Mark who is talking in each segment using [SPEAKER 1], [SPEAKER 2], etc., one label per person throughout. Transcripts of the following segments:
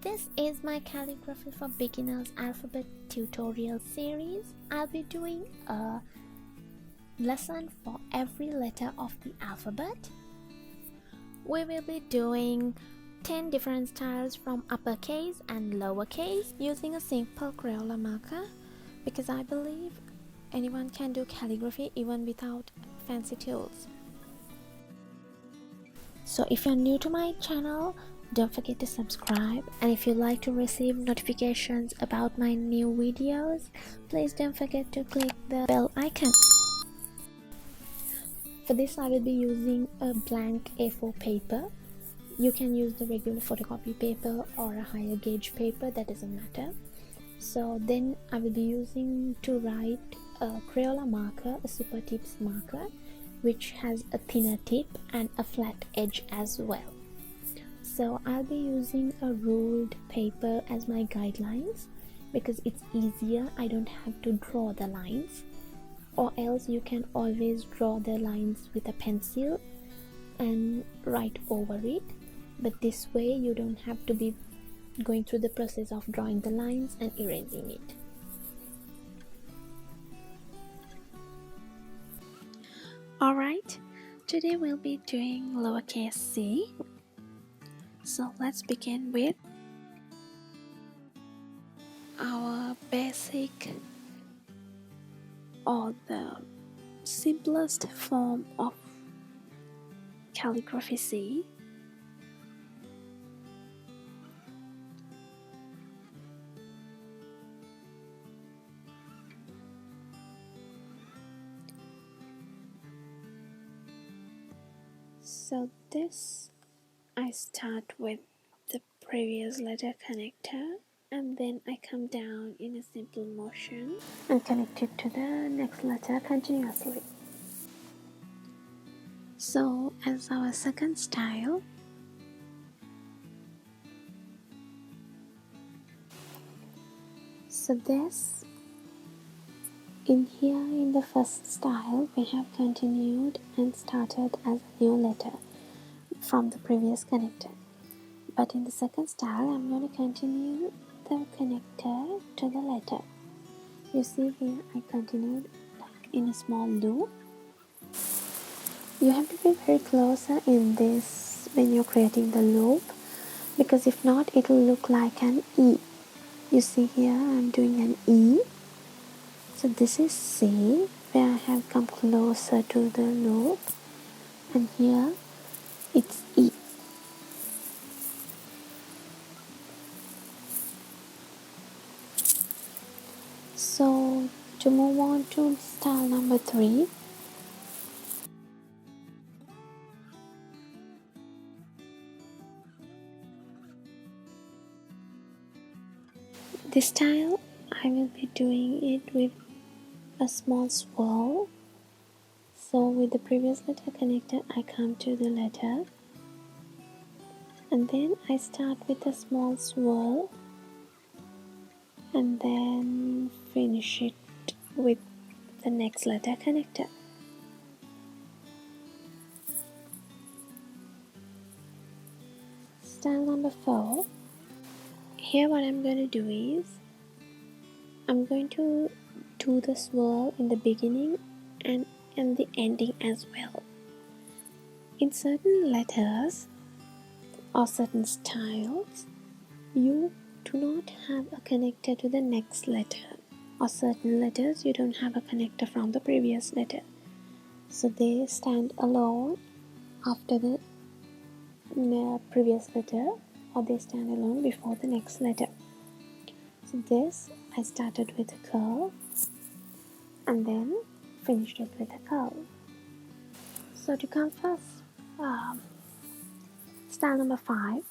[SPEAKER 1] This is my Calligraphy for Beginners alphabet tutorial series. I'll be doing a lesson for every letter of the alphabet. We will be doing 10 different styles from uppercase and lowercase using a simple Crayola marker, because I believe anyone can do calligraphy even without fancy tools. So if you're new to my channel, don't forget to subscribe, and if you'd like to receive notifications about my new videos, please don't forget to click the bell icon. For this I will be using a blank A4 paper. You can use the regular photocopy paper or a higher gauge paper, that doesn't matter. So then I will be using to write a Crayola marker, a supertips marker, which has a thinner tip and a flat edge as well. So I'll be using a ruled paper as my guidelines because it's easier. I don't have to draw the lines, or else you can always draw the lines with a pencil and write over it, but this way you don't have to be going through the process of drawing the lines and erasing it. Alright, today we'll be doing lowercase c. So let's begin with our basic or the simplest form of calligraphy C. So this, I start with the previous letter connector, and then I come down in a simple motion and connect it to the next letter continuously. So as our second style, so this, in here in the first style we have continued and started as a new letter from the previous connector. But in the second style, I'm going to continue the connector to the letter. You see here, I continued like in a small loop. You have to be very closer in this when you're creating the loop, because if not, it will look like an E. You see here, I'm doing an E. So this is C, where I have come closer to the loop, and here it's E. So to move on to style number 3, this style I will be doing it with a small swirl. So with the previous letter connected, I come to the letter, and then I start with a small swirl and then finish it with the next letter connector. Style number 4. Here what I'm going to do is, I'm going to do the swirl in the beginning and the ending as well. In certain letters or certain styles, you do not have a connector to the next letter, or certain letters you don't have a connector from the previous letter, so they stand alone after the previous letter, or they stand alone before the next letter. So this, I started with a curve and then finished it with a curve. So to come first, style number 5.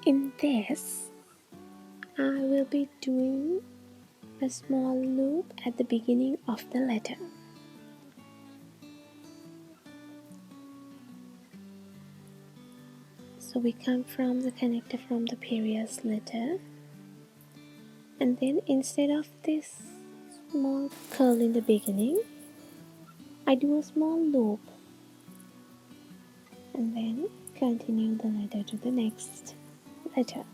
[SPEAKER 1] In this, I will be doing a small loop at the beginning of the letter. So we come from the connector from the previous letter, and then instead of this small curl in the beginning, I do a small loop and then continue the letter to the next letter.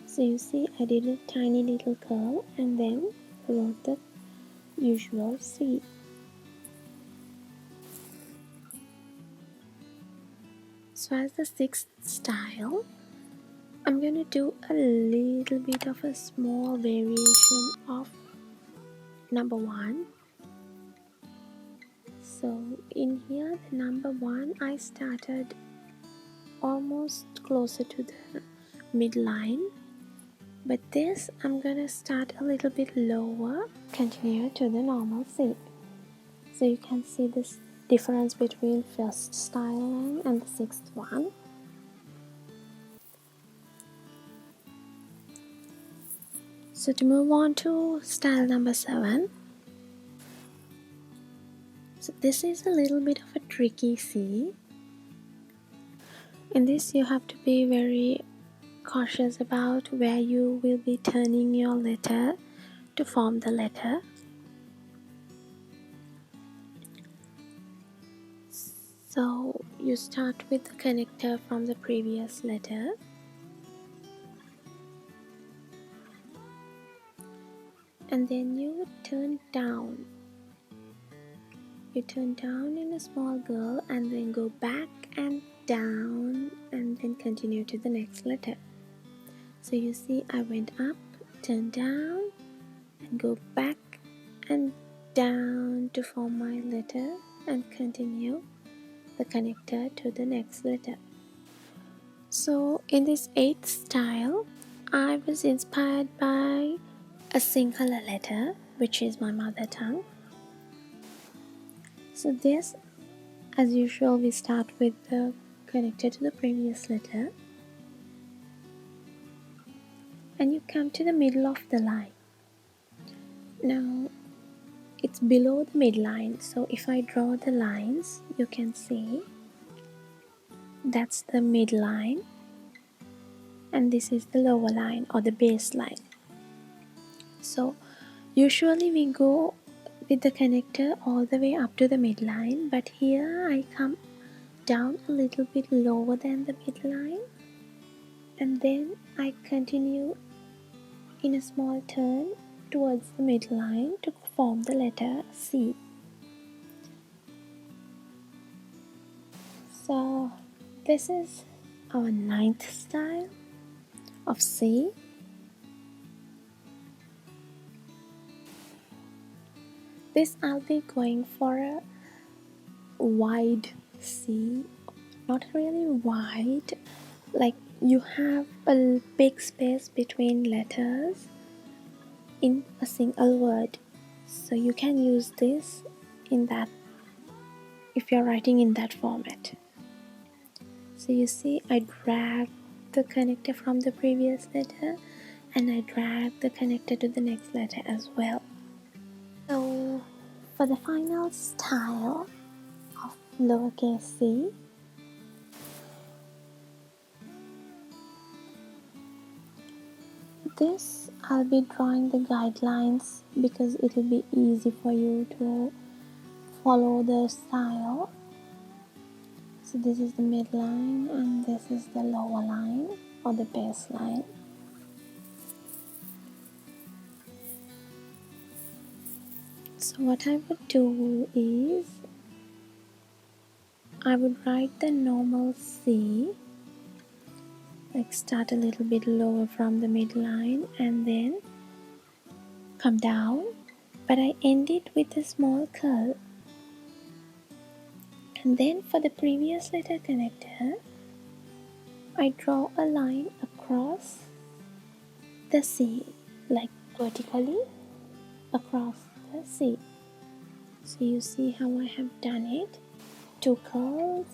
[SPEAKER 1] So you see I did a tiny little curl and then wrote the usual C. So as the sixth style, I'm going to do a little bit of a small variation of number 1. So in here, the number 1, I started almost closer to the midline, but this I'm going to start a little bit lower, continue to the normal C. So you can see this difference between first style line and the sixth one. So to move on to style number 7, so this is a little bit of a tricky C. In this you have to be very cautious about where you will be turning your letter to form the letter. So you start with the connector from the previous letter. And then you turn down. You turn down in a small girl and then go back and down and then continue to the next letter. So you see I went up, turn down and go back and down to form my letter and continue the connector to the next letter. So in this 8th style, I was inspired by a singular letter, which is my mother tongue. So this, as usual, we start with the connector to the previous letter and you come to the middle of the line. Now it's below the midline, so if I draw the lines, you can see that's the midline and this is the lower line or the baseline. So usually we go with the connector all the way up to the midline, but here I come down a little bit lower than the midline and then I continue in a small turn towards the midline to form the letter C. So this is our 9th style of C. This I'll be going for a wide C, not really wide, like you have a big space between letters in a single word. So you can use this in that if you're writing in that format. So you see I drag the connector from the previous letter and I drag the connector to the next letter as well. So for the final style of lowercase c, this I'll be drawing the guidelines because it will be easy for you to follow the style. So this is the midline and this is the lower line or the baseline. So what I would do is I would write the normal C, like start a little bit lower from the midline and then come down, but I end it with a small curl. And then for the previous letter connector, I draw a line across the C, like vertically across the C. So you see how I have done it. 2 curls,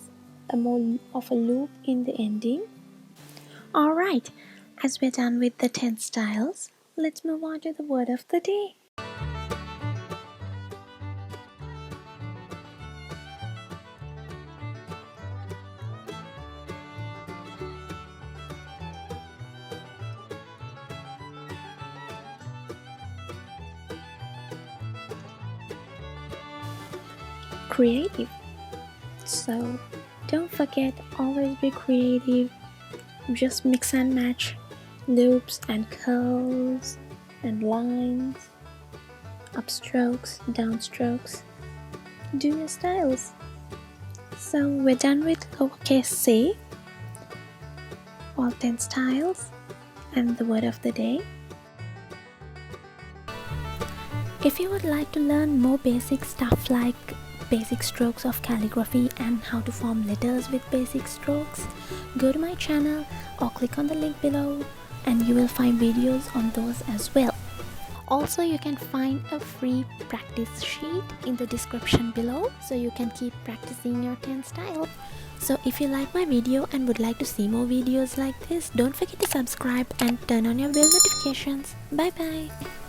[SPEAKER 1] more of a loop in the ending. Alright, as we're done with the 10 styles, let's move on to the word of the day. creative. So don't forget, always be creative. Just mix and match loops and curves and lines, upstrokes, downstrokes. Do your styles. So we're done with lowercase c, all 10 styles, and the word of the day. If you would like to learn more basic stuff like basic strokes of calligraphy and how to form letters with basic strokes, go to my channel or click on the link below and you will find videos on those as well. Also, you can find a free practice sheet in the description below so you can keep practicing your 10 style. So if you like my video and would like to see more videos like this, don't forget to subscribe and turn on your bell notifications. Bye bye.